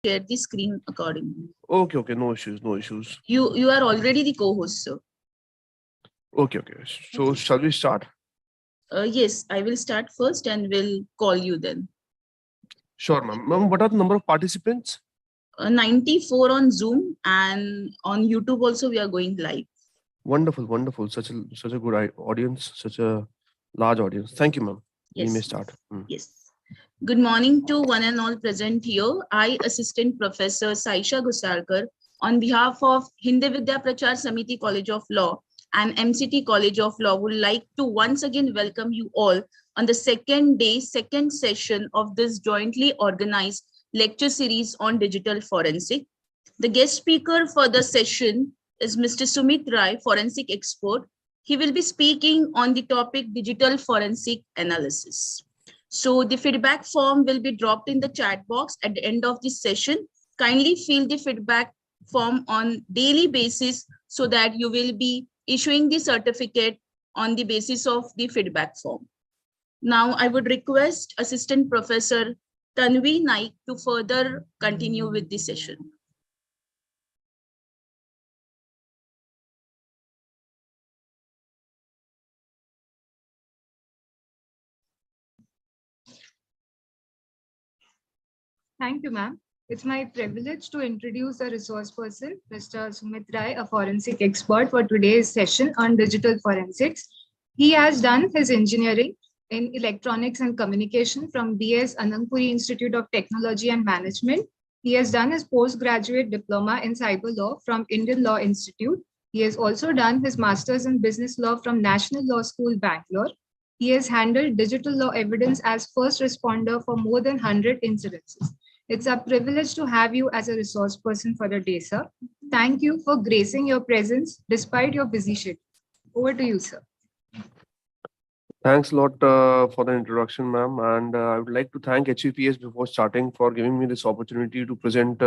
share the screen accordingly. Okay, no issues, no issues. You are already the co-host, sir. Okay. So shall we start? Yes, I will start first and will call you then. Sure, ma'am. Ma'am, what are the number of participants? 94 on Zoom, and on YouTube also we are going live. Wonderful. Such a good audience, such a large audience. Thank you, ma'am. We may Yes. start. Yes. Good morning to one and all present here. I, Assistant Professor Saisha Gusarkar, on behalf of Hindi Vidya Prachar Samiti College of Law and MCT College of Law, would like to once again welcome you all on the second day, second session of this jointly organized lecture series on digital forensic. The guest speaker for the session is Mr. Sumit Rai, forensic expert. He will be speaking on the topic digital forensic analysis. So the feedback form will be dropped in the chat box at the end of this session. Kindly fill the feedback form on daily basis so that you will be issuing the certificate on the basis of the feedback form. Now I would request Assistant Professor Tanvi Naik to further continue with the session. Thank you, ma'am. It's my privilege to introduce a resource person, Mr. Sumit Rai, a forensic expert for today's session on digital forensics. He has done his engineering in electronics and communication from BS Anandpuri Institute of Technology and Management. He has done his postgraduate diploma in cyber law from Indian Law Institute. He has also done his master's in business law from National Law School, Bangalore. He has handled digital law evidence as first responder for more than 100 incidences. It's a privilege to have you as a resource person for the day, sir. Thank you for gracing your presence despite your busy schedule. Over to you, sir. Thanks a lot for the introduction, ma'am. And I would like to thank HEPS before starting for giving me this opportunity to present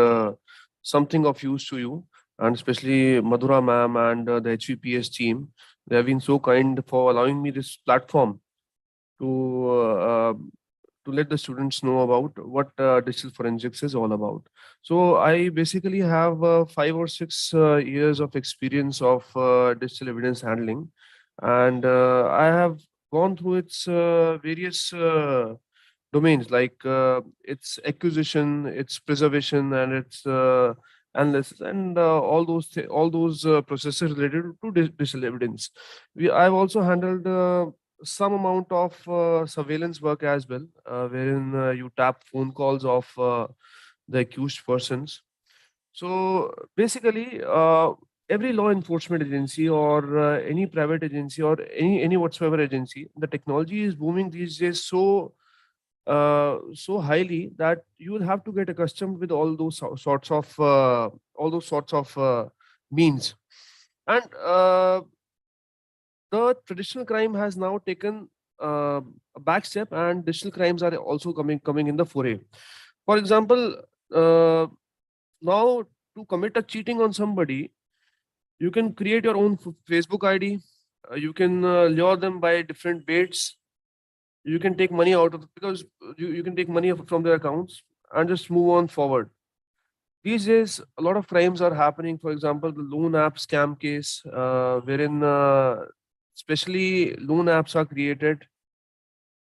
something of use to you, and especially Madhura ma'am and the HEPS team. They have been so kind for allowing me this platform to let the students know about what digital forensics is all about. So I basically have 5 or 6 years of experience of digital evidence handling, and I have gone through its various domains like its acquisition, its preservation, and its analysis, and all those processes related to digital evidence. I've also handled some amount of surveillance work as well, wherein you tap phone calls of the accused persons. So basically, every law enforcement agency or any private agency or any whatsoever agency, the technology is booming these days so highly that you will have to get accustomed with all those sorts of means. And the traditional crime has now taken a back step, and digital crimes are also coming in the foray. For example, now to commit a cheating on somebody, you can create your own Facebook ID. You can lure them by different baits. You can take money out of, because you can take money from their accounts and just move on forward. These days, a lot of crimes are happening. For example, the loan app scam case, wherein especially loan apps are created.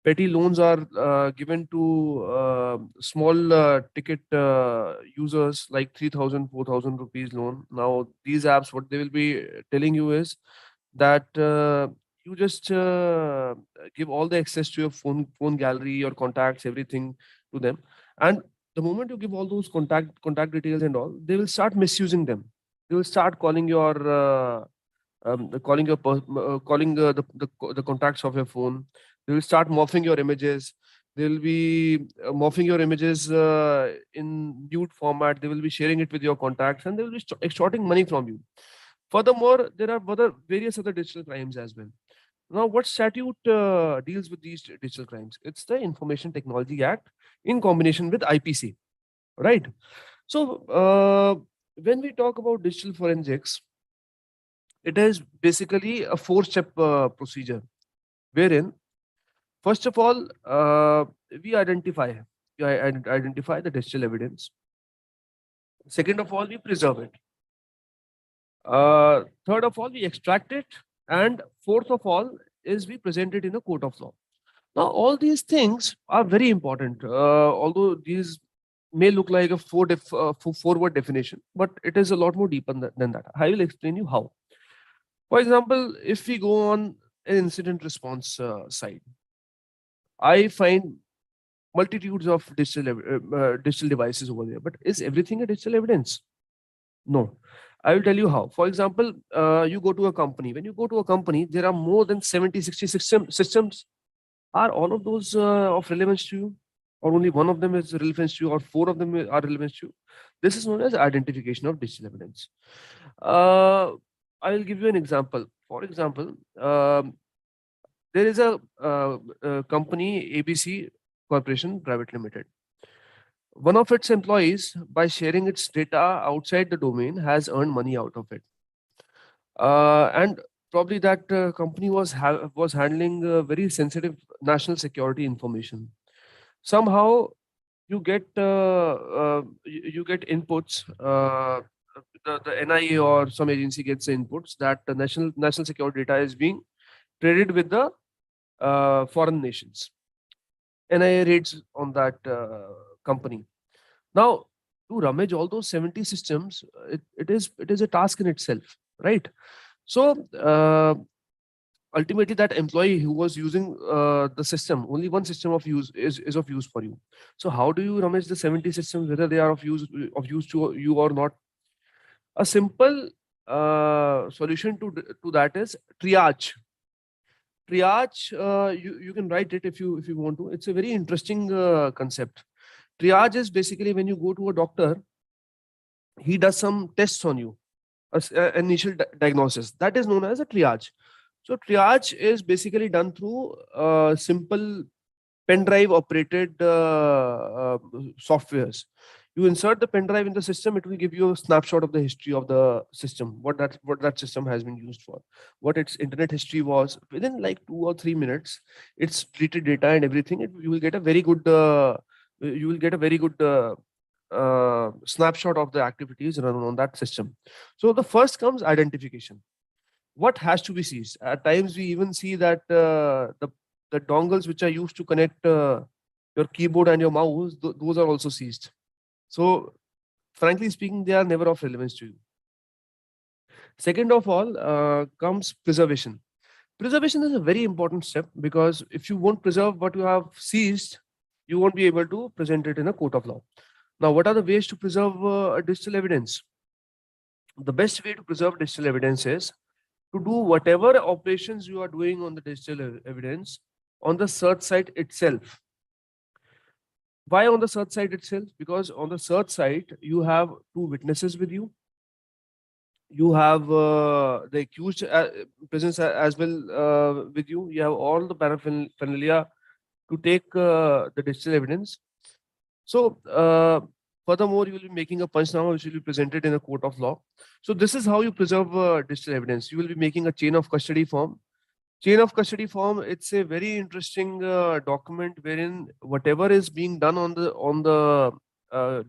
Petty loans are given to small ticket users, like 3,000, 4,000 rupees loan. Now, these apps, what they will be telling you is that you just give all the access to your phone gallery, your contacts, everything to them. And the moment you give all those contact details and all, they will start misusing them. They will start calling the contacts of your phone. They will start morphing your images. They will be morphing your images in nude format. They will be sharing it with your contacts, and they will be extorting money from you. Furthermore, there are various other digital crimes as well. Now, what statute deals with these digital crimes? It's the Information Technology Act in combination with IPC, right? So, when we talk about digital forensics, it is basically a four-step procedure, wherein, first of all, we identify the digital evidence. Second of all, we preserve it. Third of all, we extract it. And fourth of all is we present it in a court of law. Now, all these things are very important, although these may look like a four-word definition, but it is a lot more deeper than that. I will explain you how. For example, if we go on an incident response side, I find multitudes of digital devices over there. But is everything a digital evidence? No. I will tell you how. For example, you go to a company. When you go to a company, there are more than 70, 60 systems. Are all of those of relevance to you? Or only one of them is relevant to you, or four of them are relevant to you? This is known as identification of digital evidence. I will give you an example. For example, there is a company, ABC Corporation Private Limited. One of its employees, by sharing its data outside the domain, has earned money out of it. And probably that company was handling very sensitive national security information. Somehow, you get you get inputs. The NIA or some agency gets the inputs that the national security data is being traded with the foreign nations. NIA raids on that company. Now, to rummage all those 70 systems, it is a task in itself, right? So ultimately, that employee who was using the system, only one system of use is of use for you. So how do you rummage the 70 systems, whether they are of use to you or not? A simple solution to that is triage. Triage, you can write it if you want to. It's a very interesting concept. Triage is basically when you go to a doctor, he does some tests on you, initial diagnosis. That is known as a triage. So triage is basically done through simple pen drive operated softwares. You insert the pen drive in the system, it will give you a snapshot of the history of the system, what that system has been used for, what its internet history was. Within like 2 or 3 minutes, it's treated data and everything. You will get a very good snapshot of the activities run on that system. So the first comes identification. What has to be seized? At times, we even see that the dongles which are used to connect your keyboard and your mouse, those are also seized. So, frankly speaking, they are never of relevance to you. Second of all comes preservation. Preservation is a very important step, because if you won't preserve what you have seized, you won't be able to present it in a court of law. Now, what are the ways to preserve digital evidence? The best way to preserve digital evidence is to do whatever operations you are doing on the digital evidence on the search site itself. Why on the search site itself? Because on the search site, you have two witnesses with you. You have the accused presence as well with you. You have all the paraphernalia to take the digital evidence. So, furthermore, you will be making a punchnama which will be presented in a court of law. So, this is how you preserve digital evidence. You will be making a chain of custody form. Chain of custody form, it's a very interesting document wherein whatever is being done on the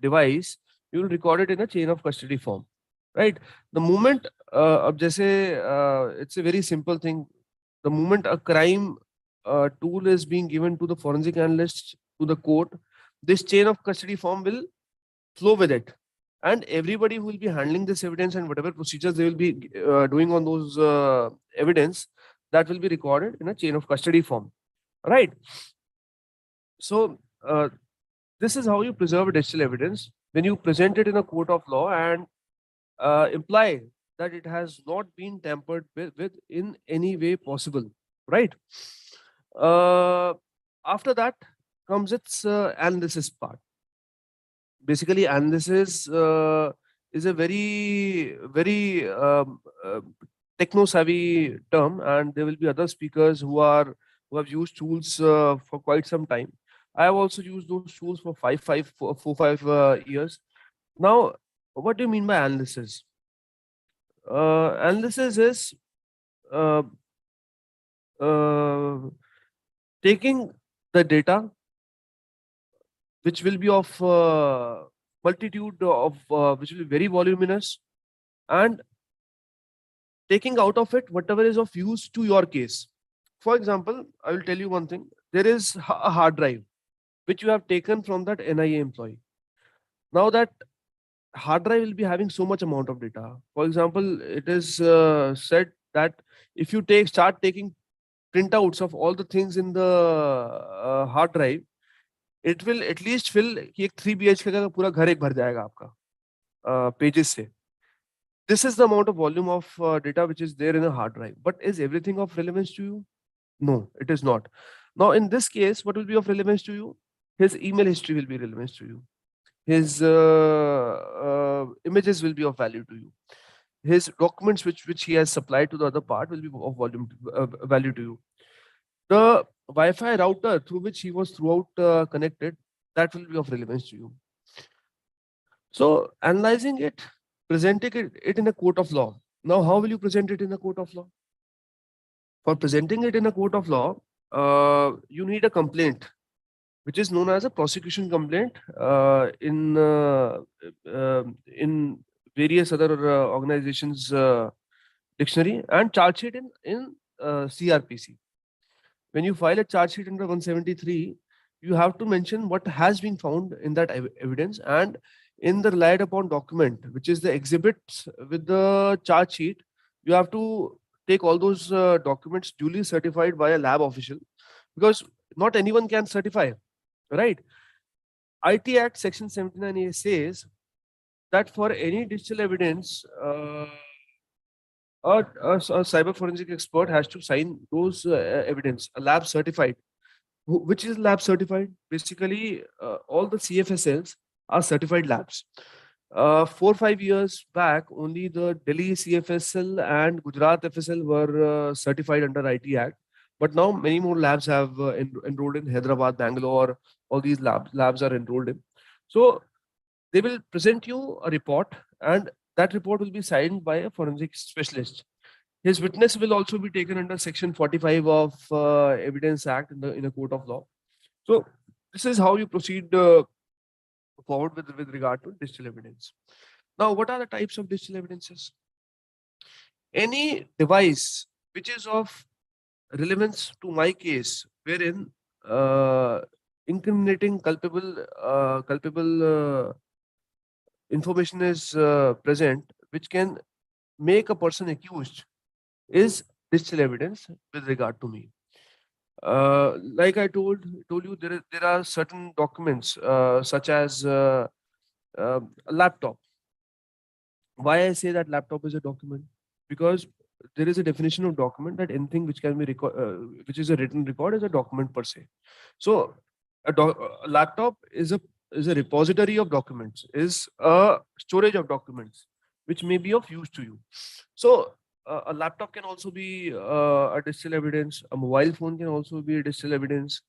device, you will record it in a chain of custody form, right? The moment it's a very simple thing. The moment a crime tool is being given to the forensic analyst, to the court, this chain of custody form will flow with it, and everybody who will be handling this evidence and whatever procedures they will be doing on those evidence, that will be recorded in a chain of custody form, right? So this is how you preserve digital evidence when you present it in a court of law and imply that it has not been tampered with in any way possible, right? uh, After that comes its analysis part. Basically, analysis is a very techno savvy term, and there will be other speakers who have used tools for quite some time. I have also used those tools for 5 years now. What do you mean by analysis? Analysis is uh, uh, taking the data which will be of multitude of which will be very voluminous, and taking out of it whatever is of use to your case. For example, I will tell you one thing. There is a hard drive which you have taken from that NIA employee. Now that hard drive will be having so much amount of data. For example, it is said that if you start taking printouts of all the things in the hard drive, it will at least fill कि एक 3 BHK का पूरा घर एक भर जाएगा आपका pages से. This is the amount of volume of data which is there in a hard drive. But is everything of relevance to you? No, it is not. Now, in this case, what will be of relevance to you? His email history will be relevant to you. His images will be of value to you. His documents which he has supplied to the other part will be of value to you. The Wi-Fi router through which he was throughout connected, that will be of relevance to you. So analyzing it, presenting it in a court of law. Now, how will you present it in a court of law? For presenting it in a court of law, you need a complaint, which is known as a prosecution complaint in various other organizations' dictionary, and charge sheet in CRPC. When you file a charge sheet under 173, you have to mention what has been found in that evidence, and in the relied upon document, which is the exhibits with the charge sheet, you have to take all those documents duly certified by a lab official, because not anyone can certify, right? IT Act Section 79A says that for any digital evidence, a cyber forensic expert has to sign those evidence, a lab certified. Which is lab certified? Basically, all the CFSLs are certified labs. 4-5 years back, only the Delhi CFSL and Gujarat FSL were certified under IT Act. But now many more labs have enrolled in Hyderabad, Bangalore. All these labs are enrolled in. So they will present you a report, and that report will be signed by a forensic specialist. His witness will also be taken under Section 45 of Evidence Act in a court of law. So this is how you proceed forward with regard to digital evidence. Now, what are the types of digital evidences? Any device which is of relevance to my case, wherein incriminating culpable information is present, which can make a person accused, is digital evidence with regard to me. Like I told you, there are certain documents such as a laptop. Why I say that laptop is a document? Because there is a definition of document that anything which can be which is a written record is a document per se. So a laptop is a repository of documents, is a storage of documents which may be of use to you. So a laptop can also be a digital evidence. A mobile phone can also be a digital evidence.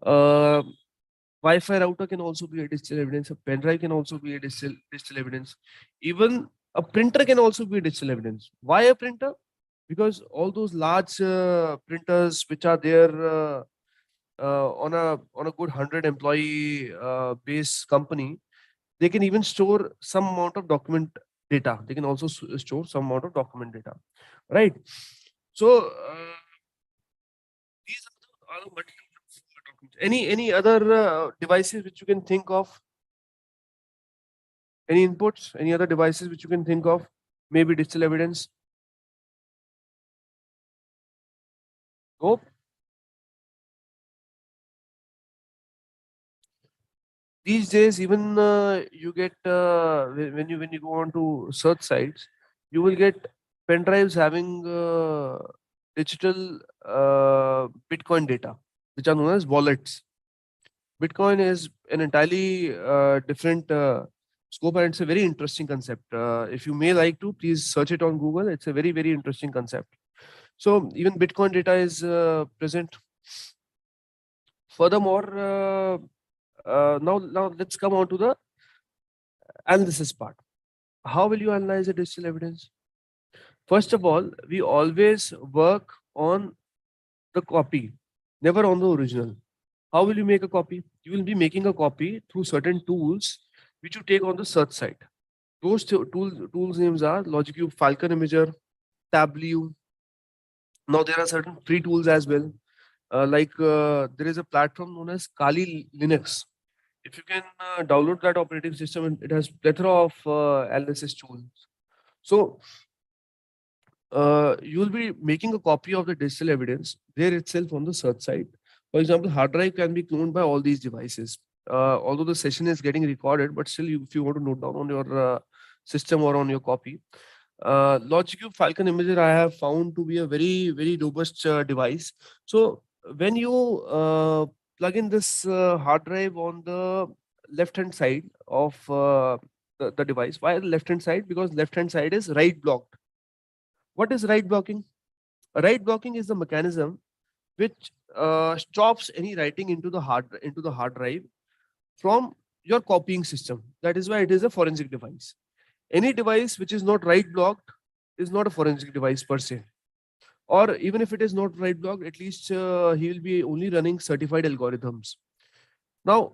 Wi-Fi router can also be a digital evidence. A pen drive can also be a digital evidence. Even a printer can also be a digital evidence. Why a printer? Because all those large printers which are there on a good 100 employee base company, they can even store some amount of document data. They can also store some amount of document data, right? So these are the multitude of documents. Any other devices which you can think of? Any inputs? Any other devices which you can think of? Maybe digital evidence. Go. These days, even you get when you go on to search sites, you will get pen drives having digital Bitcoin data, which are known as wallets. Bitcoin is an entirely different scope, and it's a very interesting concept. If you may like to, please search it on Google. It's a very, very interesting concept. So even Bitcoin data is present. Furthermore, now let's come on to the analysis part. How will you analyze the digital evidence? First of all, we always work on the copy, never on the original. How will you make a copy? You will be making a copy through certain tools which you take on the search site. Those tools names are LogicCube Falcon Imager, Tableau. Now there are certain free tools as well. There is a platform known as Kali Linux. If you can download that operating system, it has plethora of analysis tools. So you'll be making a copy of the digital evidence there itself on the search site. For example, hard drive can be cloned by all these devices. Although the session is getting recorded, but still, if you want to note down on your system or on your copy, LogicCube Falcon Imager I have found to be a very robust device. So when you plug in this hard drive on the left hand side of the device, why the left hand side? Because left hand side is write blocked. What is write blocking? Write blocking is the mechanism which stops any writing into the hard drive from your copying system. That is why it is a forensic device. Any device which is not write blocked is not a forensic device per se. Or even if it is not write blocked, at least he will be only running certified algorithms. Now,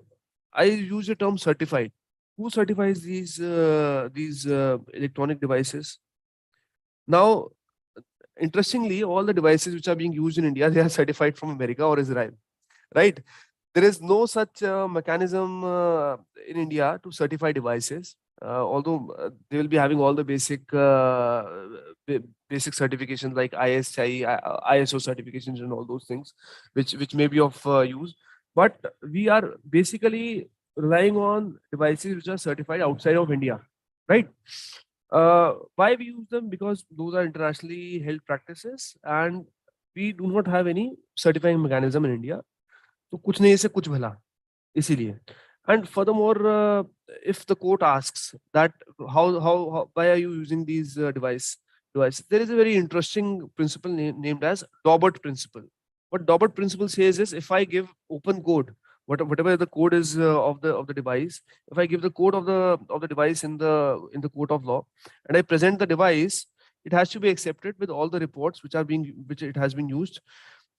I use the term certified. Who certifies these electronic devices? Now, interestingly, all the devices which are being used in India, they are certified from America or Israel, right? There is no such mechanism in India to certify devices. Although they will be having all the basic certifications like ISO certifications and all those things, which may be of use. But we are basically relying on devices which are certified outside of India, right? Why we use them? Because those are internationally held practices, and we do not have any certifying mechanism in India. तो कुछ नहीं से कुछ भला इसीलिए. And furthermore, if the court asks that how why are you using these devices, there is a very interesting principle named as Daubert principle. What Daubert principle says is, if I give open code, whatever the code is of the device, if I give the code of the device in the court of law, and I present the device, it has to be accepted with all the reports which it has been used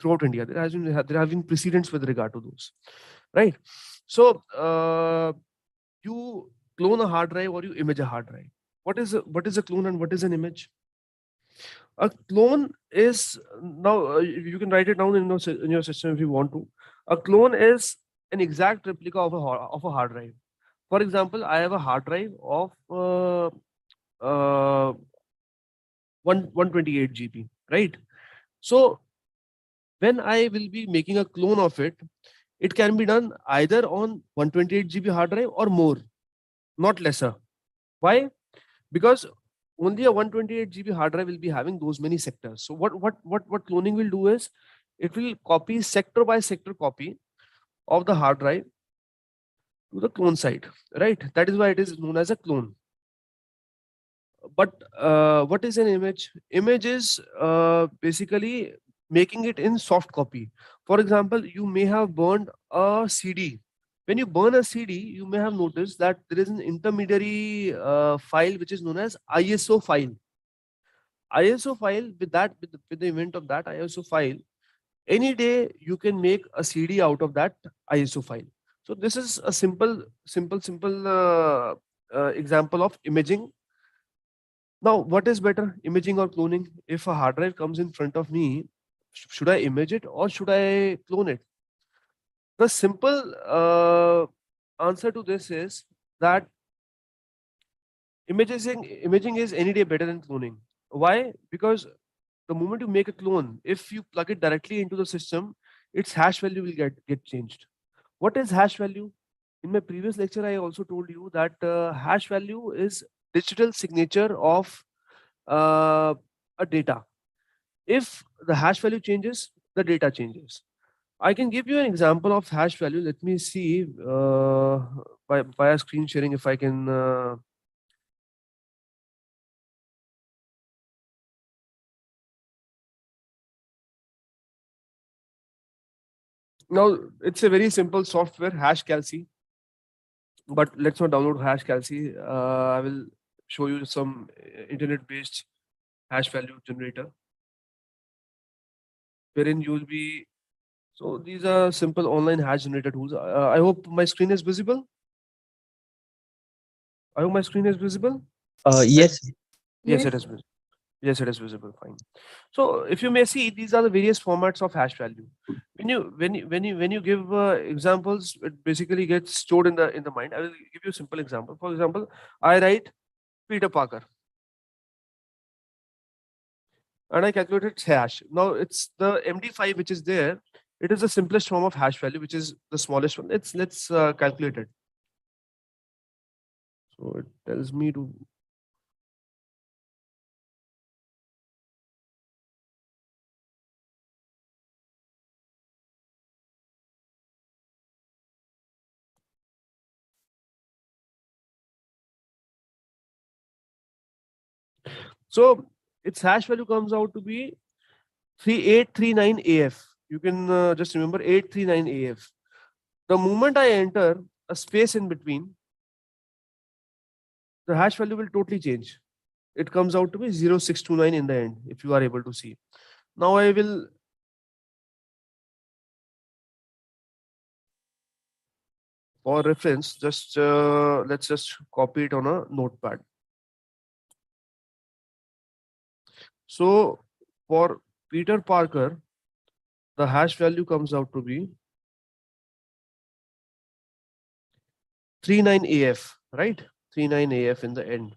throughout India. There have been precedents with regard to those, right? So you clone a hard drive or you image a hard drive. What is a clone and what is an image? A clone is, now you can write it down in your system if you want to. A clone is an exact replica of a hard drive. For example, I have a hard drive of 128 GB, right? So when I will be making a clone of it, it can be done either on 128 GB hard drive or more, not lesser. Why? Because only a 128 GB hard drive will be having those many sectors. So what cloning will do is, it will copy sector by sector copy of the hard drive to the clone site, right? That is why it is known as a clone. But what is an image? Image is basically making it in soft copy. For example, you may have burned a CD. When you burn a CD, you may have noticed that there is an intermediary file which is known as ISO file. ISO file, with the event of that ISO file, any day you can make a CD out of that ISO file. So this is a simple example of imaging. Now, what is better, imaging or cloning? If a hard drive comes in front of me, should I image it or should I clone it? The simple answer to this is that imaging is any day better than cloning. Why? Because the moment you make a clone, if you plug it directly into the system, its hash value will get changed. What is hash value? In my previous lecture, I also told you that hash value is digital signature of a data. If the hash value changes, the data changes. I can give you an example of hash value. Let me see via screen sharing if I can. Now, it's a very simple software, HashCalci. But let's not download HashCalci. I will show you some internet-based hash value generator, wherein you will be. So these are simple online hash generator tools. I hope my screen is visible. I hope my screen is visible. Yes. Yes, Yes. it is visible. Yes, it is visible. Fine. So if you may see, these are the various formats of hash value. When you give examples, it basically gets stored in the mind. I will give you a simple example. For example, I write Peter Parker and I calculate its hash. Now it's the MD5 which is there. It is the simplest form of hash value, which is the smallest one. Let's calculate it. So it tells me to. So its hash value comes out to be 3839 AF. You can just remember 839 AF. The moment I enter a space in between, the hash value will totally change. It comes out to be 0629 in the end, if you are able to see. Now I will, for reference, just let's just copy it on a notepad. So for Peter Parker, the hash value comes out to be 39 AF, right? 39 AF in the end.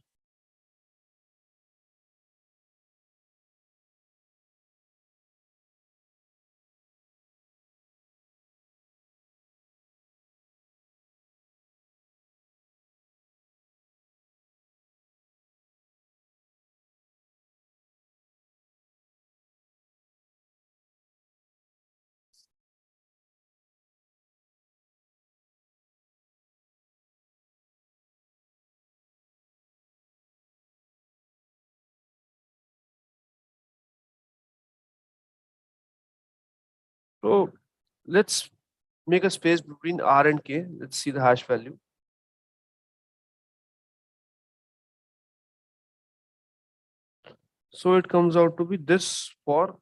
So let's make a space between R and K. Let's see the hash value. So it comes out to be this for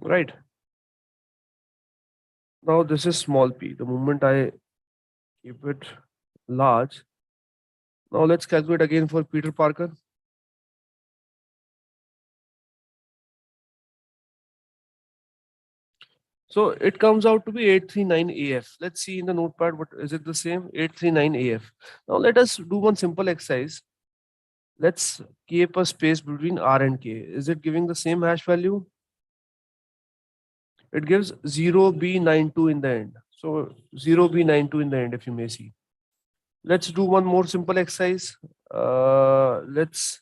right. Now this is small p. The moment I keep it large, now let's calculate again for Peter Parker. So it comes out to be 839 AF. Let's see in the notepad, what is it the same? 839 AF. Now let us do one simple exercise. Let's keep a space between R and K. Is it giving the same hash value? It gives 0B92 in the end. So 0B92 in the end, if you may see. Let's do one more simple exercise. Let's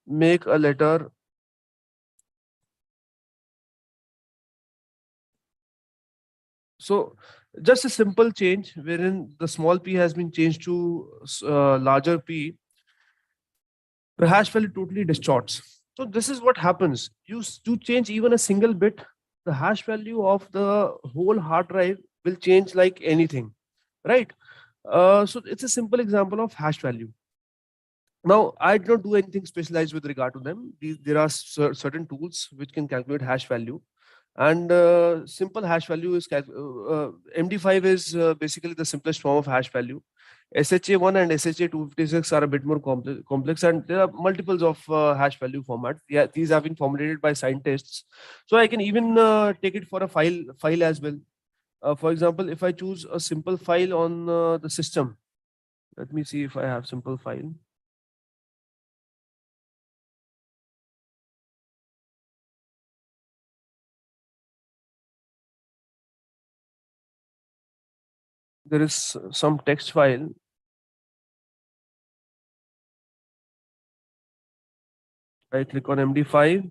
make a letter. So just a simple change wherein the small p has been changed to larger p, the hash value totally distorts. So this is what happens. To change even a single bit, the hash value of the whole hard drive will change like anything, right? So it's a simple example of hash value. Now, I did not do anything specialized with regard to them. There are certain tools which can calculate hash value, and simple hash value is MD5 is basically the simplest form of hash value. SHA1 and SHA256 are a bit more complex, and there are multiples of hash value formats. Yeah, these have been formulated by scientists. So I can even take it for a file as well. For example, if I choose a simple file on the system, let me see if I have simple file. There is some text file. I click on MD5.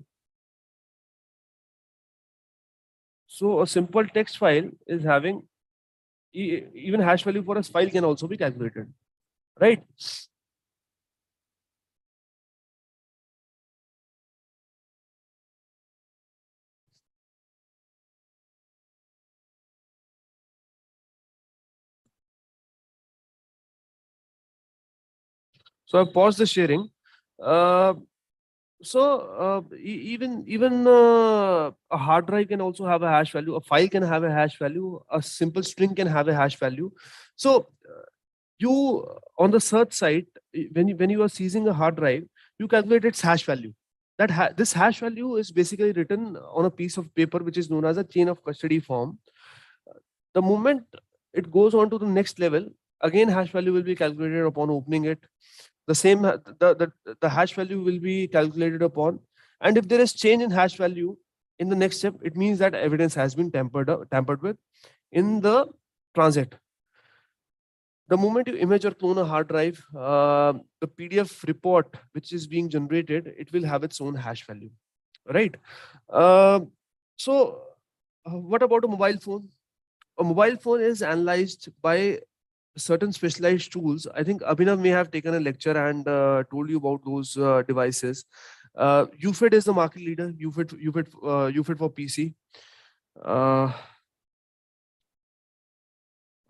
So a simple text file is having even hash value for a file can also be calculated, right? So I paused the sharing. Uh, even a hard drive can also have a hash value. A file can have a hash value. A simple string can have a hash value. So you on the search site, when you are seizing a hard drive, you calculate its hash value. This hash value is basically written on a piece of paper, which is known as a chain of custody form. The moment it goes on to the next level, again hash value will be calculated upon opening it. The same the hash value will be calculated upon, and if there is change in hash value in the next step, it means that evidence has been tampered with in the transit. The moment you image or clone a hard drive, the PDF report which is being generated, it will have its own hash value, right? Uh, so, what about a mobile phone? A mobile phone is analyzed by certain specialized tools. I think Abhinav may have taken a lecture and told you about those devices. UFID is the market leader. UFID for PC. I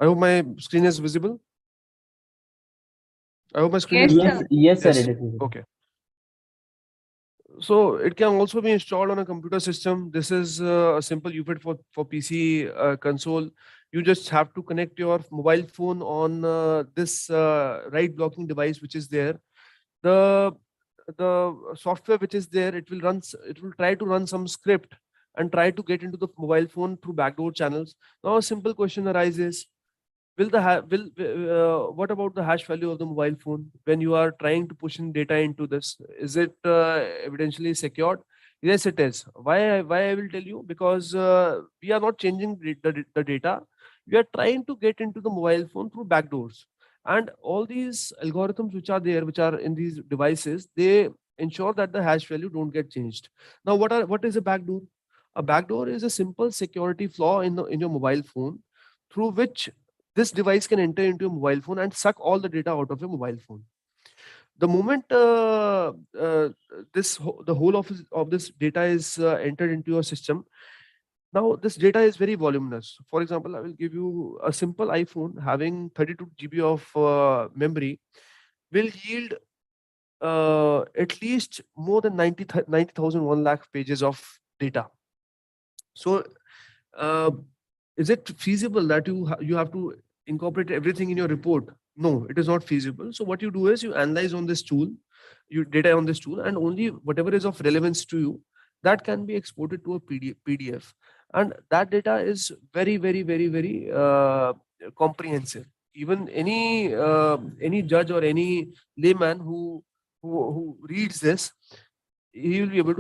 hope my screen is visible. I hope my screen Yes, is Yes, sir. yes, sir, yes. it is visible. Okay. So it can also be installed on a computer system. This is a simple UFID for PC console. You just have to connect your mobile phone on this right blocking device which is there. The software which is there, it will try to run some script and try to get into the mobile phone through backdoor channels. Now a simple question arises: will the what about the hash value of the mobile phone when you are trying to push in data into this? Is it evidentially secured? Yes, it is. Why I will tell you, because we are not changing the data. We are trying to get into the mobile phone through backdoors, and all these algorithms which are there, which are in these devices, they ensure that the hash value don't get changed. Now what is a backdoor? A backdoor is a simple security flaw in your mobile phone, through which this device can enter into your mobile phone and suck all the data out of your mobile phone. The moment the whole of this data is entered into your system, now this data is very voluminous. For example, I will give you a simple iPhone having 32 GB of memory will yield at least more than 90,000 1 lakh pages of data. So uh, is it feasible that you have to incorporate everything in your report? No, it is not feasible. So what you do is you analyze on this tool, you data on this tool, and only whatever is of relevance to you, that can be exported to a PDF. And that data is very comprehensive. Even any judge or any layman who reads this, he will be able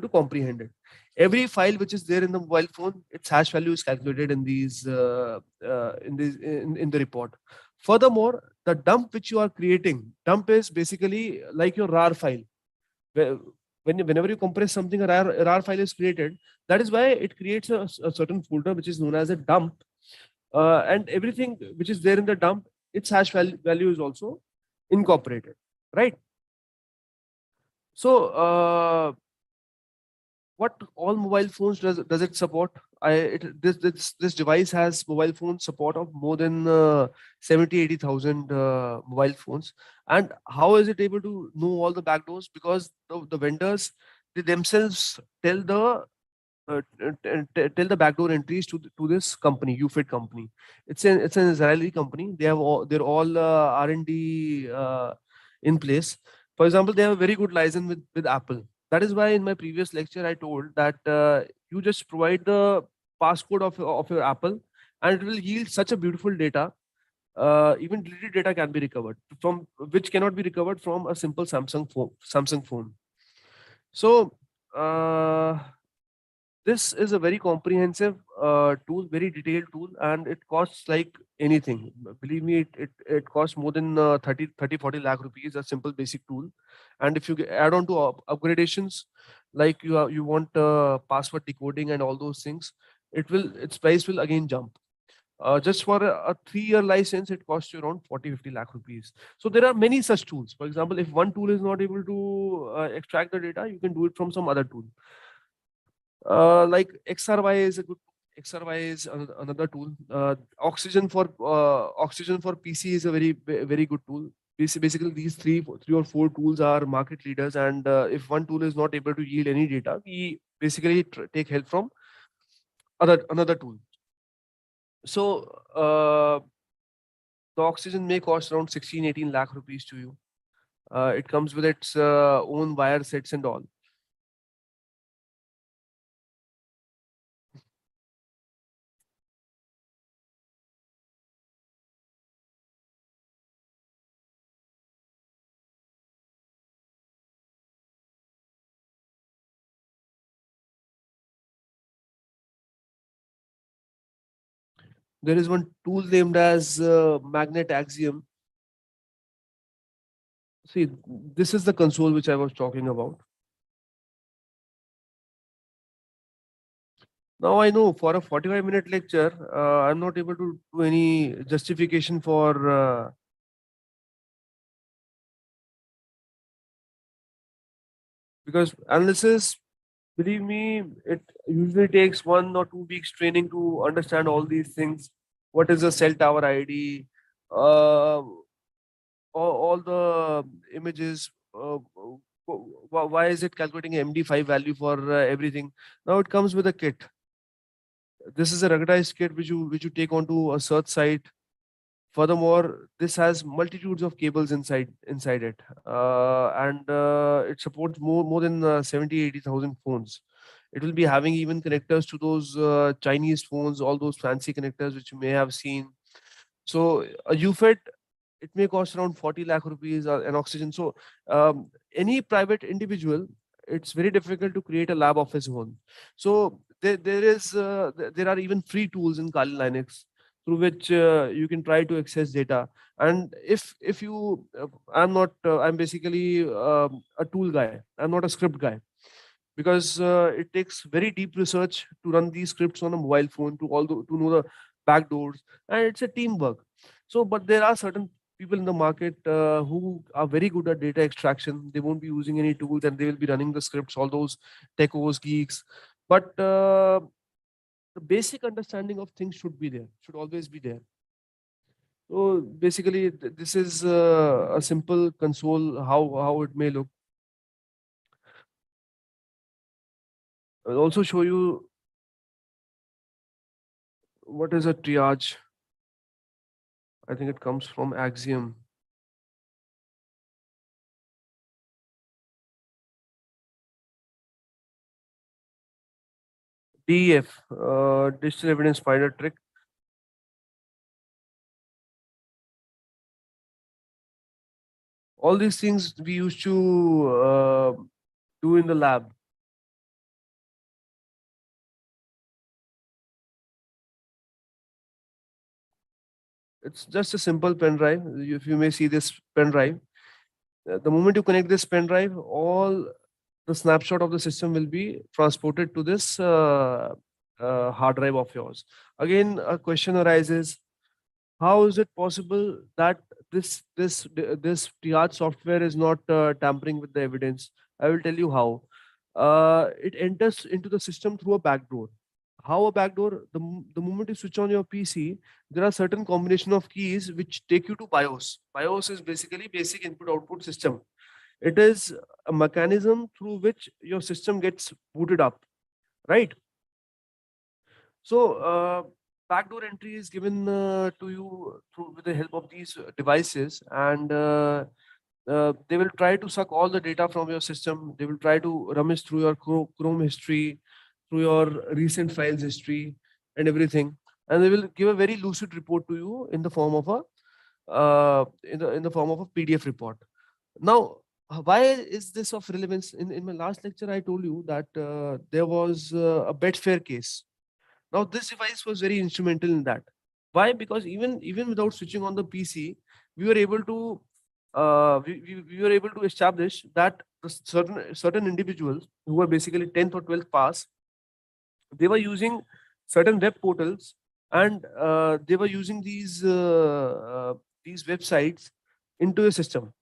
to comprehend it. Every file which is there in the mobile phone, its hash value is calculated in in the report. Furthermore, the dump which you are creating, dump is basically like your rar file. Where- Whenever you compress something, a rar file is created. That is why it creates a certain folder which is known as a dump, and everything which is there in the dump, its value is also incorporated, right? So what all mobile phones does it support? This device has mobile phone support of more than 70,000-80,000 mobile phones. And how is it able to know all the backdoors? Because the vendors, they themselves tell the backdoor entries to this company, UFIT company. It's an Israeli company. They're all R&D in place. For example, they have a very good license with Apple. That is why in my previous lecture I told that you just provide the passcode of your Apple, and it will yield such a beautiful data. Even deleted data can be recovered from which cannot be recovered from a simple Samsung phone. So this is a very comprehensive tool, very detailed tool, and it costs like anything. Believe me, it costs more than 40 lakh rupees, a simple basic tool. And if you add on to upgradations, like you want password decoding and all those things, its price will again jump. Just for a 3-year license, it costs you around 40-50 lakh rupees. So there are many such tools. For example, if one tool is not able to extract the data, you can do it from some other tool. Like XRY is a good XRY is another tool. Oxygen for PC is a very good tool. Basically, these three or four tools are market leaders, and if one tool is not able to yield any data, we basically take help from another tool. So the oxygen may cost around 16-18 lakh rupees to you. It comes with its own wire sets and all. There is one tool named as Magnet Axiom. See, this is the console which I was talking about. Now I know for a 45-minute lecture, I'm not able to do any justification for because analysis, believe me, it usually takes 1 or 2 weeks training to understand all these things. What is a cell tower ID? All the images. Why is it calculating MD5 value for everything? Now it comes with a kit. This is a ruggedized kit which you take onto a search site. Furthermore, this has multitudes of cables inside it, and it supports more than 70,000-80,000 phones. It will be having even connectors to those Chinese phones, all those fancy connectors which you may have seen. So a UFET, it may cost around 40 lakh rupees an oxygen. So any private individual, it's very difficult to create a lab of his own. So there are even free tools in Kali Linux through which you can try to access data. And if you I'm basically a tool guy, I'm not a script guy, because it takes very deep research to run these scripts on a mobile phone, to know the backdoors, and it's a teamwork. So but there are certain people in the market who are very good at data extraction. They won't be using any tools and they will be running the scripts, all those techos geeks. But the basic understanding of things should always be there. So basically, this is a simple console, how it may look. I'll also show you what is a triage. I think it comes from Axiom. DEF, digital evidence finder trick. All these things we used to do in the lab. It's just a simple pen drive. If you may see this pen drive, the moment you connect this pen drive, all the snapshot of the system will be transported to this hard drive of yours. Again, a question arises: how is it possible that this triage software is not tampering with the evidence? I will tell you how. It enters into the system through a backdoor. How a backdoor? The moment you switch on your PC, there are certain combination of keys which take you to BIOS. BIOS is basically basic input output system. It is a mechanism through which your system gets booted up, right? So backdoor entry is given to you through with the help of these devices, and they will try to suck all the data from your system. They will try to rummage through your Chrome history, through your recent files history, and everything, and they will give a very lucid report to you in the form of a in the form of a PDF report. Now, why is this of relevance? In my last lecture, I told you that there was a Betfair case. Now, this device was very instrumental in that. Why? Because even without switching on the PC, we were able to we were able to establish that the certain individuals who were basically 10th or 12th pass, they were using certain web portals, and they were using these websites into a system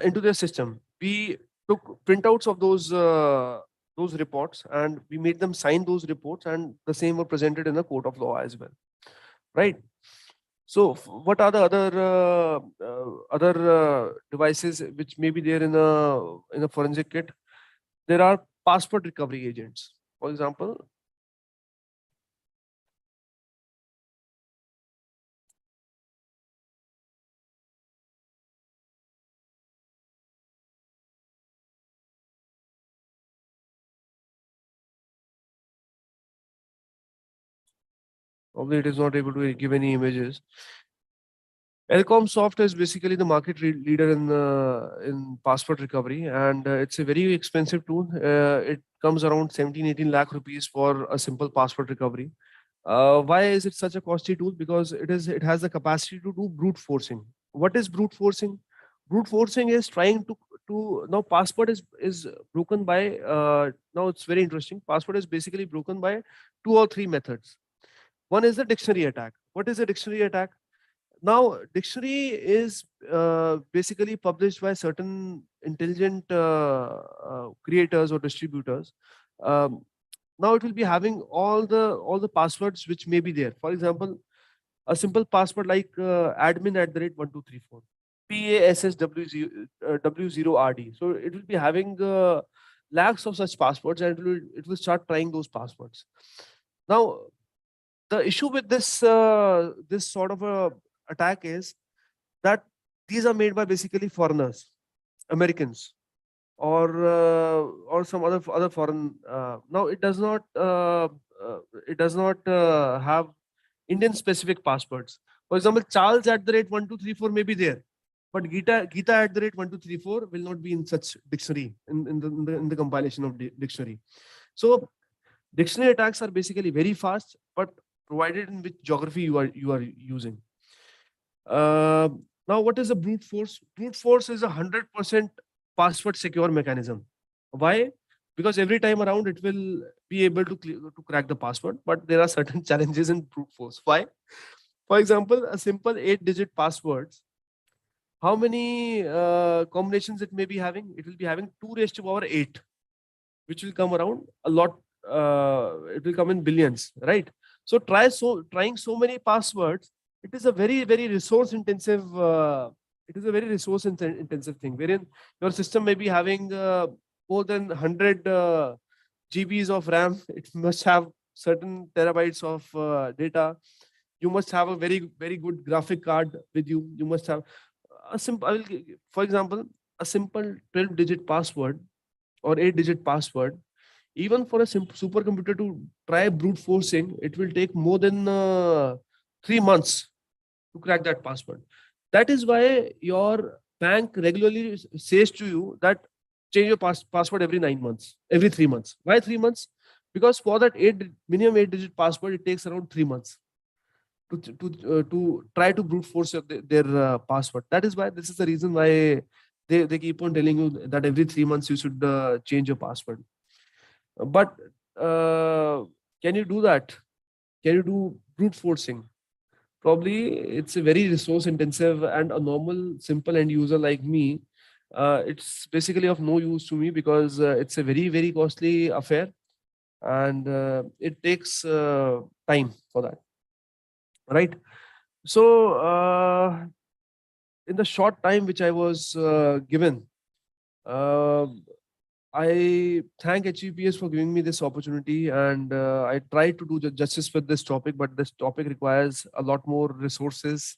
into their system. We took printouts of those reports, and we made them sign those reports, and the same were presented in a court of law as well, right? So what are the other devices which may be there in a forensic kit? There are passport recovery agents. For example, probably it is not able to give any images. Elcom Soft is basically the market leader in passport recovery, and it's a very expensive tool. It comes around 17-18 lakh rupees for a simple passport recovery. Why is it such a costly tool? Because it has the capacity to do brute forcing. What is brute forcing? Brute forcing is trying to now passport is broken by now it's very interesting. Passport is basically broken by 2 or 3 methods. One is the dictionary attack. What is a dictionary attack? Now, dictionary is basically published by certain intelligent creators or distributors. Um, Now it will be having all the passwords which may be there. For example, a simple password like admin@1234, PASSW0RD. So it will be having lakhs of such passwords, and it will start trying those passwords. Now the issue with this sort of a attack is that these are made by basically foreigners, Americans, or some other foreign. Now it does not have Indian specific passwords. For example, Charles@1234 may be there, but Geeta@1234 will not be in such dictionary in the compilation of dictionary. So dictionary attacks are basically very fast, but provided in which geography you are using. Uh, Now, what is a brute force? Brute force is 100% password secure mechanism. Why? Because every time around it will be able to crack the password, but there are certain challenges in brute force. Why? For example, a simple 8-digit password. How many combinations it may be having? It will be having 2 raised to power 8, which will come around a lot. It will come in billions, right? So trying so many passwords, it is a very resource intensive. It is a very resource intensive thing, wherein your system may be having more than 100 GBs of RAM. It must have certain terabytes of data. You must have a very good graphic card with you. You must have a simple. For example, a simple 12-digit password or 8-digit password. Even for a supercomputer to try brute forcing, it will take more than 3 months to crack that password. That is why your bank regularly says to you that change your password every 9 months, every 3 months. Why 3 months? Because for that minimum 8-digit password, it takes around 3 months to try to brute force their password. That is why this is the reason why they keep on telling you that every 3 months you should change your password. But uh, can you do that? Can you do brute forcing? Probably it's a very resource intensive, and a normal simple end user like me, it's basically of no use to me because it's a very costly affair, and it takes time for that, right? So in the short time which I was given, uh, I thank HEPS for giving me this opportunity, and I try to do justice with this topic, but this topic requires a lot more resources,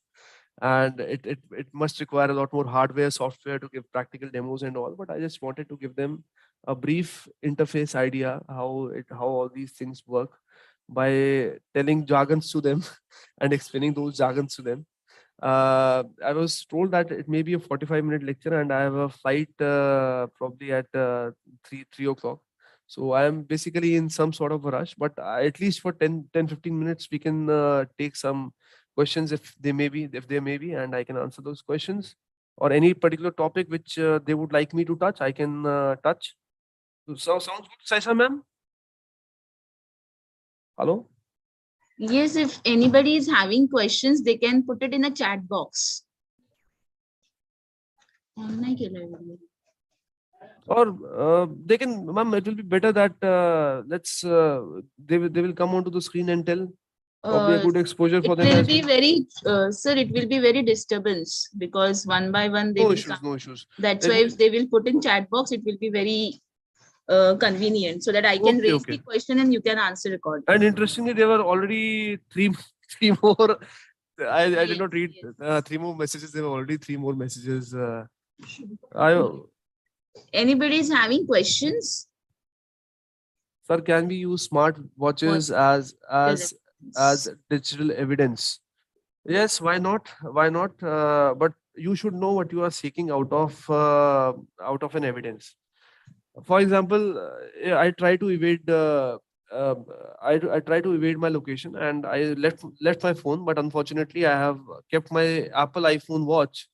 and it must require a lot more hardware, software to give practical demos and all. But I just wanted to give them a brief interface idea how all these things work by telling jargons to them and explaining those jargons to them. I was told that it may be a 45-minute lecture, and I have a flight probably at 3 o'clock. So I am basically in some sort of a rush, but at least for 10-15 minutes, we can take some questions if there may be, and I can answer those questions, or any particular topic which they would like me to touch, I can touch. So sounds good, Saisha ma'am? Hello? Yes, if anybody is having questions, they can put it in a chat box. नाही केलंय video. Or they can, ma'am, it will be better that they will come onto the screen and tell. Probably a good exposure for It them will as be well. very, sir, it will be very disturbance because one by one they No will issues, come. no issues. That's why Then if they will put in chat box, it will be very convenient so that I can okay, raise okay. the question and you can answer accordingly. And interestingly, there were already three three more. I did Yes, not read yes. three more messages. There were already three more messages. I Anybody is having questions? Sir, can we use smart What watches as reference? digital evidence? Yes, why not? Why not? But you should know what you are seeking out of an evidence. For example, I try to evade. Uh, I try to evade my location and I left my phone, but unfortunately, I have kept my Apple iPhone watch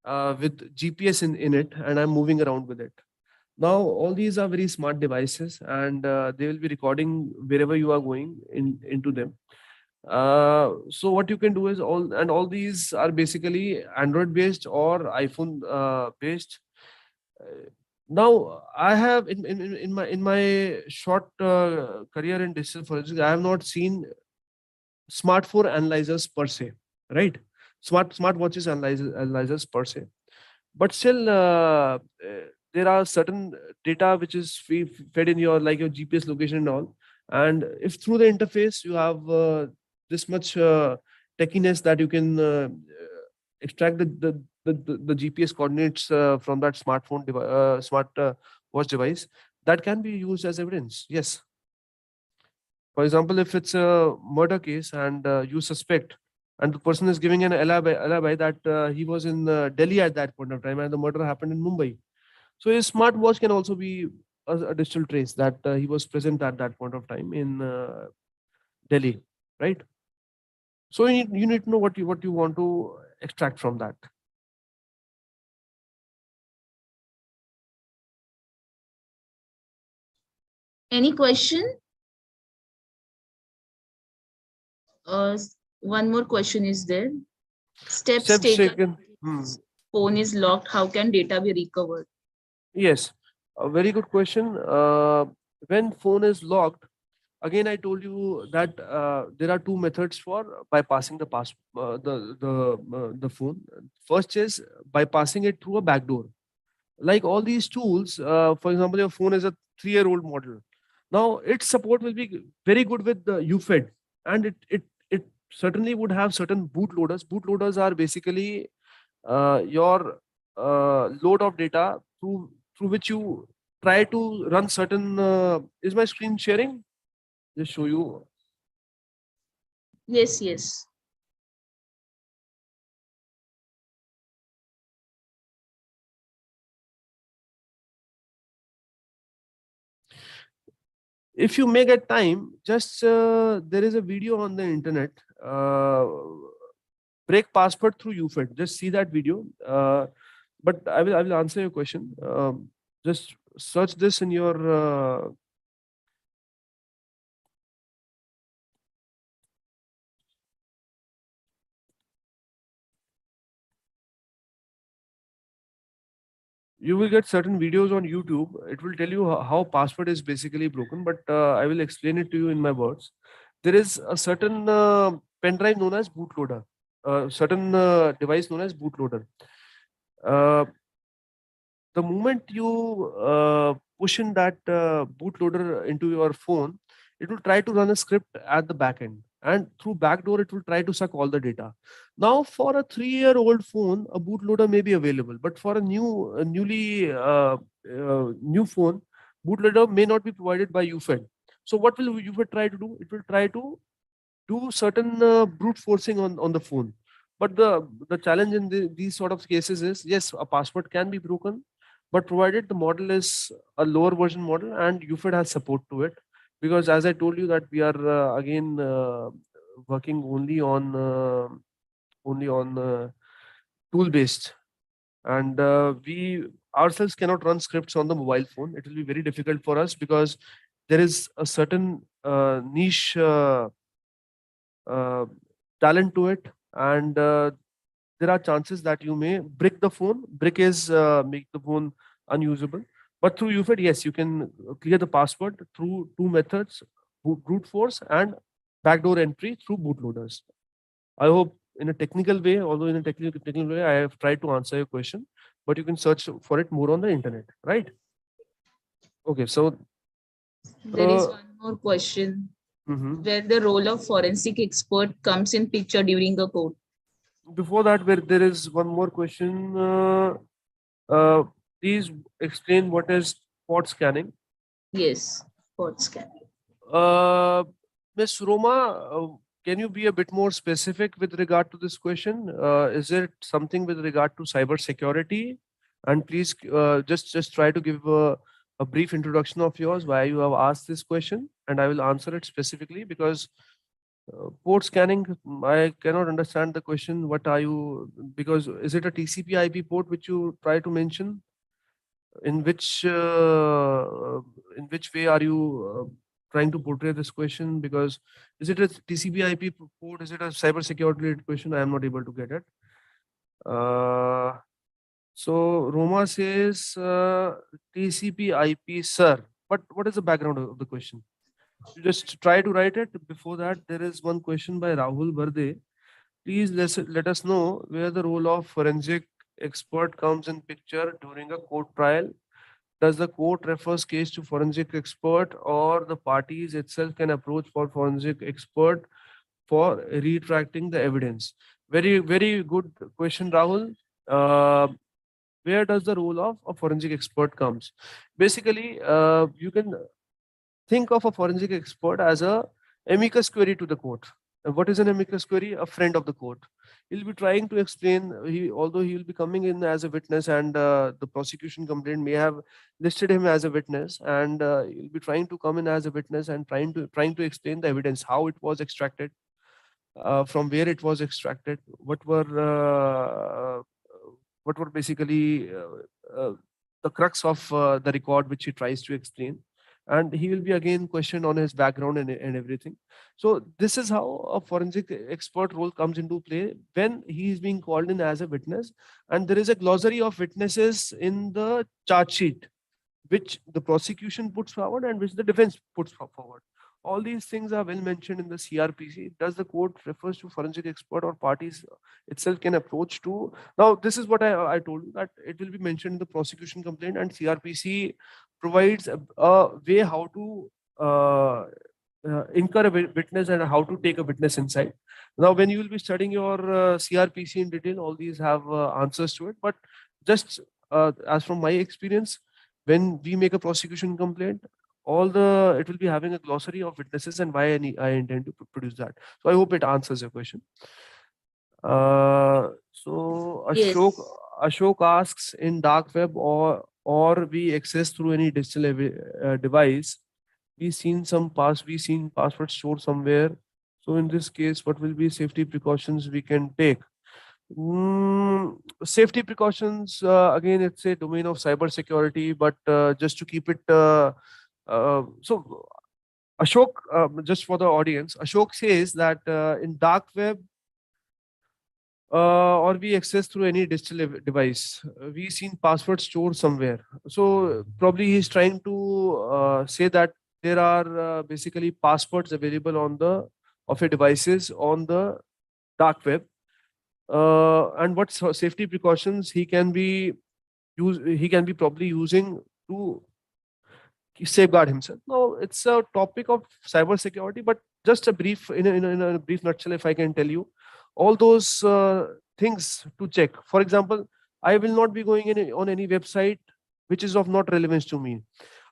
with GPS in it, and I'm moving around with it. Now, all these are very smart devices, and they will be recording wherever you are going into them. So what you can do is all these are basically Android based or iPhone based. Uh, Now, I have in my short career in digital forensics, I have not seen smartphone analyzers per se, right? Smart watches analyzers per se, but still there are certain data which is fed in your like your GPS location and all, and if through the interface you have this much techiness that you can extract the GPS coordinates from that smart watch device, that can be used as evidence. Yes, for example, if it's a murder case and you suspect, and the person is giving an alibi that he was in Delhi at that point of time and the murder happened in Mumbai. So his smartwatch can also be a digital trace that he was present at that point of time in Delhi, right? So you need to know what you want to extract from that. Any question? One more question is there. Steps Steps taken. taken. Phone is locked. How can data be recovered? Yes, a very good question. When phone is locked, again I told you that there are two methods for bypassing the phone. First is bypassing it through a backdoor. Like all these tools, for example, your phone is a 3-year-old model. Now its support will be very good with the UFED, and it certainly would have certain bootloaders. Bootloaders are basically your load of data through which you try to run certain. Is my screen sharing? Just show you. Yes, yes. If you may get time, just there is a video on the internet. Uh, Break password through UFED. Just see that video. But I will answer your question. Just search this in your. You will get certain videos on YouTube. It will tell you how password is basically broken, but I will explain it to you in my words. There is a certain pen drive known as bootloader, certain device known as bootloader. Uh, the moment you push in that bootloader into your phone, it will try to run a script at the back end, and through backdoor it will try to suck all the data. Now for a 3-year-old phone, a bootloader may be available, but for a newly new phone, bootloader may not be provided by UFED. So what will UFED try to do? It will try to do certain brute forcing on the phone. But the challenge in these sort of cases is, yes, a password can be broken, but provided the model is a lower version model and UFID has support to it. Because as I told you that we are again working only on tool based, and we ourselves cannot run scripts on the mobile phone. It will be very difficult for us because there is a certain niche uh, talent to it, and there are chances that you may brick the phone. Brick is make the phone unusable. But through UFID, yes, you can clear the password through two methods: brute force and backdoor entry through bootloaders. I hope in a technical way, although in a technical way, I have tried to answer your question, but you can search for it more on the internet, right? Okay, so There is one more question mhm. where the role of forensic expert comes in picture during a court. Before that, where there is one more question. Uh, Please explain what is port scanning. Yes, court scanning. Uh, Miss Roma, can you be a bit more specific with regard to this question? Is it something with regard to cyber security? And please just try to give a brief introduction of yours why you have asked this question, and I will answer it specifically because port scanning, I cannot understand the question. What are you? Because is it a TCP/IP port which you try to mention? In which way are you trying to portray this question? Because is it a TCP/IP port? Is it a cyber security related question? I am not able to get it. Uh, so Roma says TCP/IP, sir. But what is the background of the question? You just try to write it. Before that, there is one question by Rahul Barde. Please let us know where the role of forensic expert comes in picture during a court trial. Does the court refers case to forensic expert, or the parties itself can approach for forensic expert for retracting the evidence? Very, very good question, Rahul. Where does the role of a forensic expert comes? Basically, you can think of a forensic expert as a amicus query to the court. And what is an amicus query? A friend of the court. He'll be trying to explain. Although he will be coming in as a witness, and the prosecution complaint may have listed him as a witness, and he'll be trying to come in as a witness and trying to explain the evidence, how it was extracted, from where it was extracted, what were basically the crux of the record which he tries to explain, and he will be again questioned on his background and everything. So this is how a forensic expert role comes into play when he is being called in as a witness, and there is a glossary of witnesses in the charge sheet which the prosecution puts forward and which the defense puts forward. All these things are well mentioned in the CRPC. Does the court refers to forensic expert, or parties itself can approach to? Now, this is what I told you, that it will be mentioned in the prosecution complaint, and CRPC provides a way how to incur a witness and how to take a witness inside. Now, when you will be studying your CRPC in detail, all these have answers to it. But just as from my experience, when we make a prosecution complaint, it will be having a glossary of witnesses and why I intend to produce that. So I hope it answers your question. So Yes. Ashok asks, in dark web or we access through any digital device, we seen password stored somewhere. So in this case, what will be safety precautions we can take? Safety precautions, again, it's a domain of cyber security, but just to keep it so Ashok, just for the audience, Ashok says that in dark web or we access through any digital device, we seen password stored somewhere. So probably he's trying to say that there are basically passwords available on the of your devices on the dark web, and what safety precautions he can be probably using to safeguard himself. Now, it's a topic of cyber security, but just a brief, in a brief nutshell, if I can tell you, all those things to check. For example, I will not be going on any website which is of not relevance to me.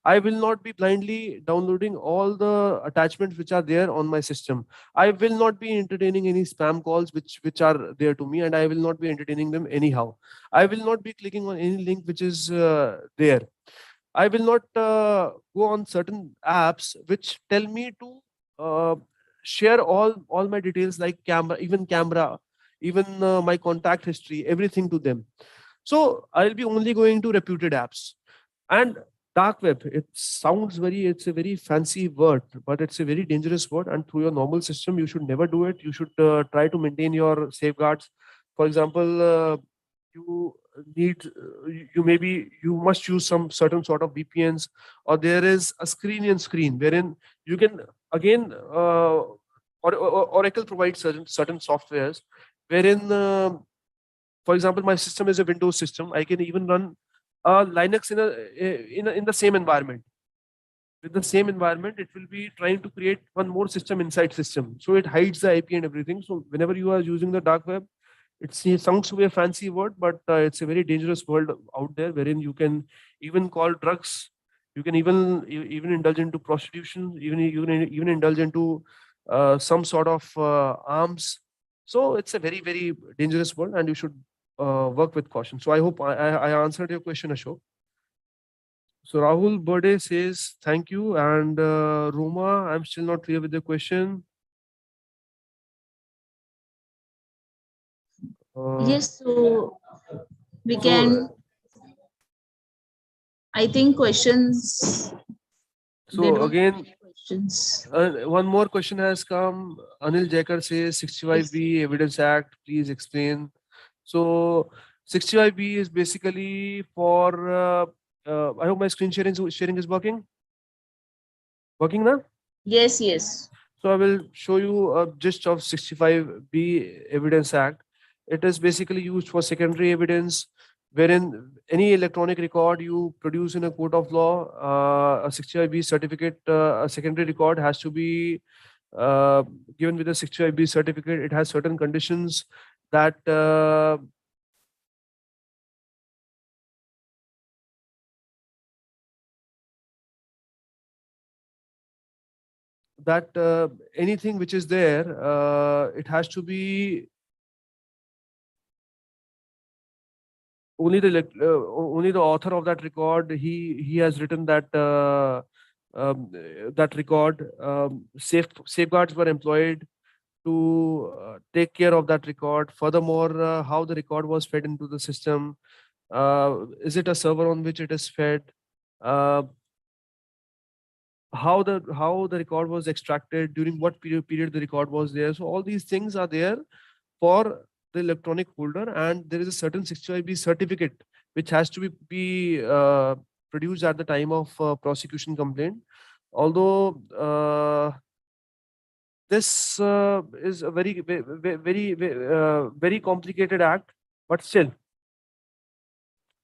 I will not be blindly downloading all the attachments which are there on my system. I will not be entertaining any spam calls which are there to me, and I will not be entertaining them anyhow. I will not be clicking on any link which is there. I will not go on certain apps which tell me to uh, share all my details, like camera, even my contact history, everything to them. So I'll be only going to reputed apps. And dark web, it's a very fancy word, but it's a very dangerous word. And through your normal system, you should never do it. You should try to maintain your safeguards. For example, you need you maybe you must use some certain sort of VPNs, or there is a screen wherein you can again Oracle provides certain softwares wherein, for example, my system is a Windows system. I can even run Linux in the same environment. With the same environment, it will be trying to create one more system inside system. So it hides the IP and everything. So whenever you are using the dark web, it sounds to be a fancy word, but it's a very dangerous world out there wherein you can even call drugs. You can even indulge into prostitution, even indulge into some sort of arms. So it's a very dangerous world, and you should work with caution. So I hope I answered your question, Ashok. So Rahul Burde says thank you, and Roma, I'm still not clear with the question. Yes, so we So, can, I think questions, they so don't have again, any questions. one more question has come. Anil Jaikar says 65B Evidence Act, please explain. So 65B is basically for, I hope my screen sharing is working. Working now? Yes, yes. So I will show you a gist of 65B Evidence Act. It is basically used for secondary evidence, wherein any electronic record you produce in a court of law, a 65B certificate, a secondary record has to be uh, given with a 65B certificate. It has certain conditions that anything which is there, it has to be only the author of that record. He has written that that record. Safeguards were employed to take care of that record. Furthermore, how the record was fed into the system. Is it a server on which it is fed? Uh, how the record was extracted, during what period the record was there. So all these things are there for the electronic holder, and there is a certain 65B certificate which has to be produced at the time of prosecution complaint. Although this is a very complicated act, but still,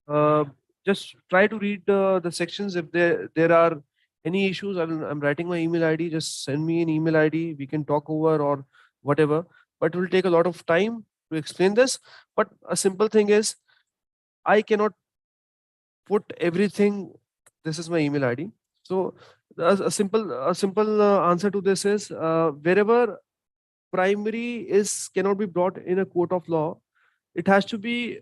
uh, just try to read the sections. If there are any issues, I'm writing my email ID. Just send me an email ID. We can talk over or whatever. But it will take a lot of time to explain this. But a simple thing is, I cannot put everything. This is my email ID. So a simple answer to this is, wherever primary is cannot be brought in a court of law, it has to be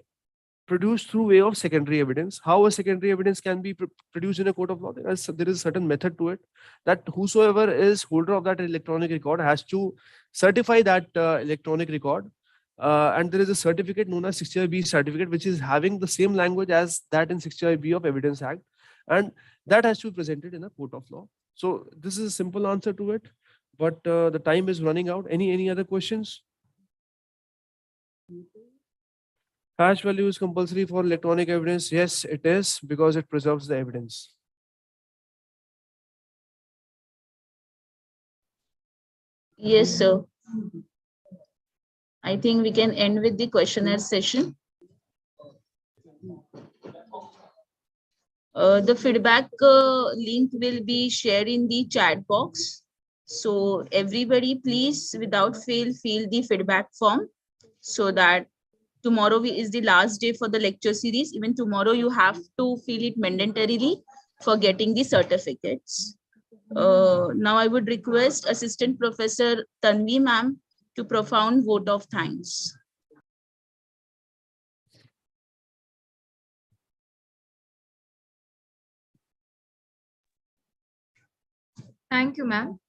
produced through way of secondary evidence. How a secondary evidence can be produced in a court of law? There is a certain method to it, that whosoever is holder of that electronic record has to certify that electronic record. And there is a certificate known as 65B certificate, which is having the same language as that in 65B of Evidence Act. And that has to be presented in a court of law. So this is a simple answer to it, but the time is running out. Any other questions? Hash value is compulsory for electronic evidence. Yes, it is, because it preserves the evidence. Yes, sir. I think we can end with the questionnaire session. The feedback link will be shared in the chat box. So everybody, please, without fail, fill the feedback form, so that tomorrow is the last day for the lecture series. Even tomorrow, you have to fill it mandatorily for getting the certificates. Now I would request Assistant Professor Tanvi ma'am to profound vote of thanks. Thank you, ma'am.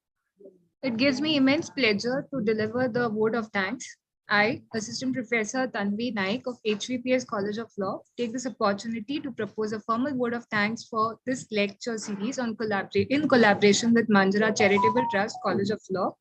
It gives me immense pleasure to deliver the vote of thanks. I, Assistant Professor Tanvi Naik of HVPS College of Law, take this opportunity to propose a formal vote of thanks for this lecture series in collaboration with Manjara Charitable Trust College of Law.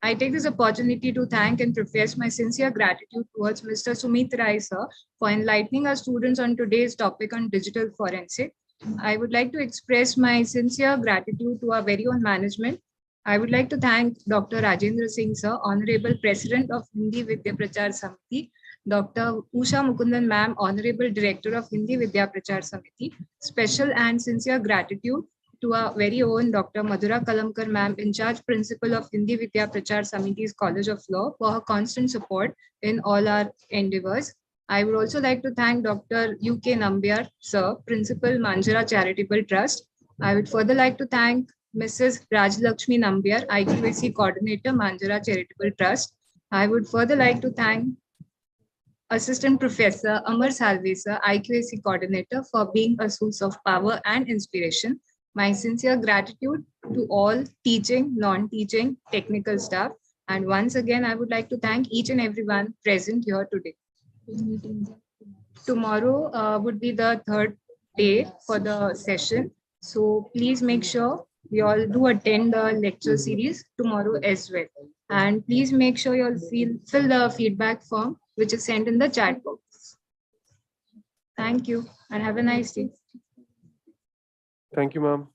I take this opportunity to thank and profess my sincere gratitude towards Mr. Sumit Rai, sir, for enlightening our students on today's topic on digital forensic. I would like to express my sincere gratitude to our very own management I would like to thank Dr. Rajendra Singh, sir, Honorable President of Hindi Vidya Prachar Samiti, Dr. Usha Mukundan, ma'am, Honorable Director of Hindi Vidya Prachar Samiti. Special and sincere gratitude to our very own Dr. Madhura Kalamkar, ma'am, in charge principal of Hindi Vidya Prachar Samiti's College of Law, for her constant support in all our endeavors. I would also like to thank Dr. U.K. Nambiar, sir, Principal Manjara Charitable Trust. I would further like to thank Mrs. Rajlakshmi Nambiar, IQAC Coordinator, Manjara Charitable Trust. I would further like to thank Assistant Professor Amar Salve, sir, IQAC Coordinator, for being a source of power and inspiration. My sincere gratitude to all teaching, non-teaching, technical staff. And once again, I would like to thank each and everyone present here today. Tomorrow would be the third day for the session. So please make sure you all do attend the lecture series tomorrow as well. And please make sure you all fill the feedback form which is sent in the chat box. Thank you and have a nice day. Thank you, ma'am.